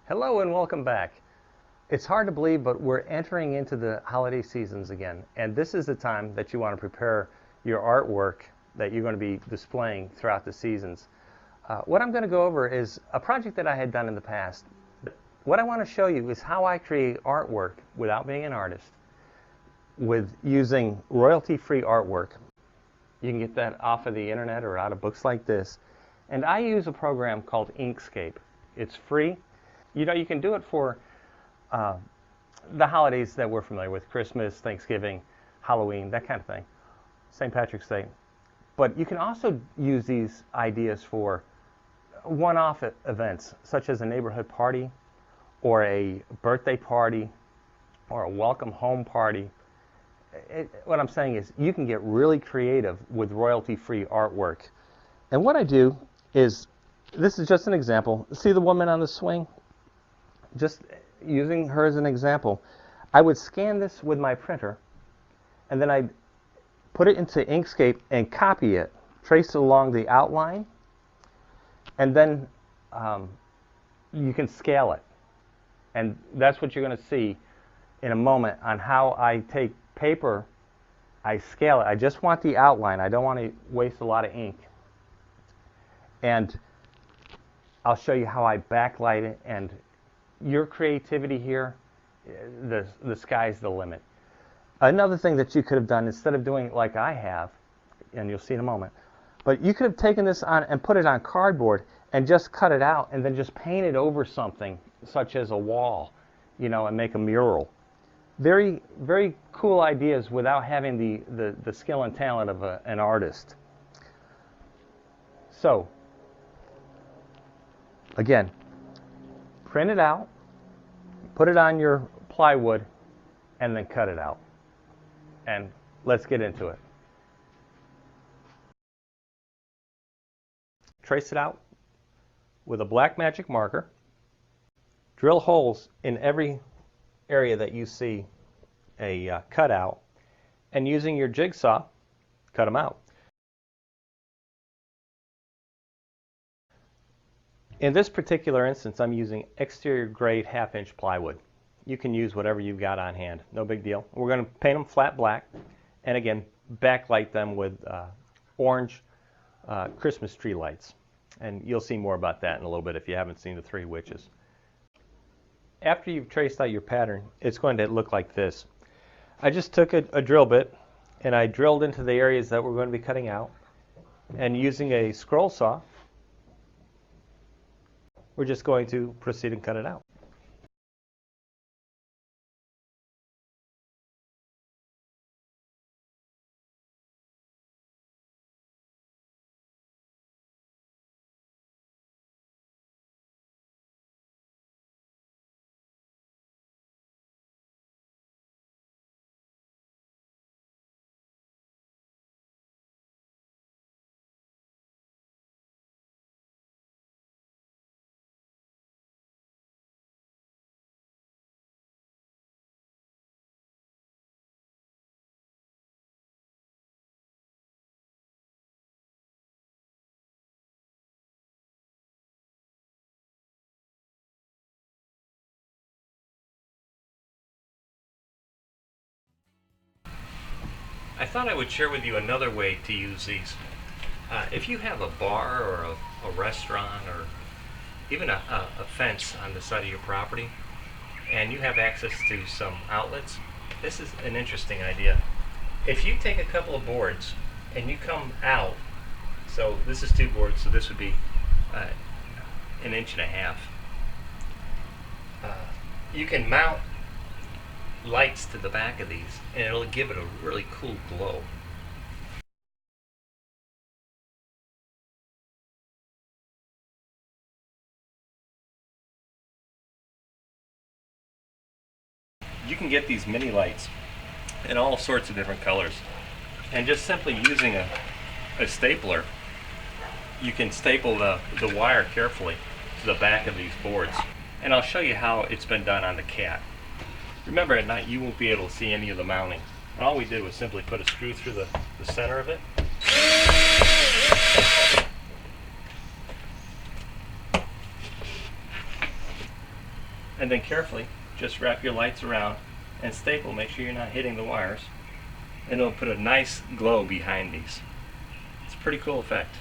Hello and welcome back. It's hard to believe, but we're entering into the holiday seasons again, and this is the time that you want to prepare your artwork that you're going to be displaying throughout the seasons. What I'm going to go over is a project that I had done in the past. What I want to show you is how I create artwork without being an artist, with using royalty-free artwork. You can get that off of the internet or out of books like this. And I use a program called Inkscape. It's free. You know, you can do it for the holidays that we're familiar with: Christmas, Thanksgiving, Halloween, that kind of thing, St. Patrick's Day. But you can also use these ideas for one-off events, such as a neighborhood party, or a birthday party, or a welcome home party. What I'm saying is you can get really creative with royalty-free artwork. And what I do is, this is just an example. See the woman on the swing? Just using her as an example, I would scan this with my printer, and then I'd put it into Inkscape and copy it, trace it along the outline, and then you can scale it. And that's what you're going to see in a moment on how I take paper, I scale it. I just want the outline. I don't want to waste a lot of ink. And I'll show you how I backlight it, and your creativity here, the sky's the limit. Another thing that you could have done, instead of doing it like I have, and you'll see in a moment, but you could have taken this on and put it on cardboard and just cut it out and then just paint it over something, such as a wall, you know, and make a mural. Very, very cool ideas without having the skill and talent of an artist. So, again, print it out, put it on your plywood, and then cut it out. And let's get into it. Trace it out with a black magic marker. Drill holes in every area that you see a cutout, and using your jigsaw, cut them out. In this particular instance, I'm using exterior grade 1/2-inch plywood. You can use whatever you've got on hand, no big deal. We're going to paint them flat black, and again, backlight them with orange Christmas tree lights. And you'll see more about that in a little bit if you haven't seen the Three Witches. After you've traced out your pattern, it's going to look like this. I just took a drill bit, and I drilled into the areas that we're going to be cutting out, and using a scroll saw, we're just going to proceed and cut it out. I thought I would share with you another way to use these. If you have a bar or a restaurant or even a fence on the side of your property, and you have access to some outlets, this is an interesting idea. If you take a couple of boards and you come out, so this is 2 boards, so this would be 1.5 inches. You can mount lights to the back of these, and it'll give it a really cool glow. You can get these mini lights in all sorts of different colors, and just simply using a stapler, you can staple the wire carefully to the back of these boards. And I'll show you how it's been done on the cat. Remember, at night you won't be able to see any of the mounting. And all we did was simply put a screw through the center of it. And then carefully just wrap your lights around and staple. Make sure you're not hitting the wires, and it'll put a nice glow behind these. It's a pretty cool effect.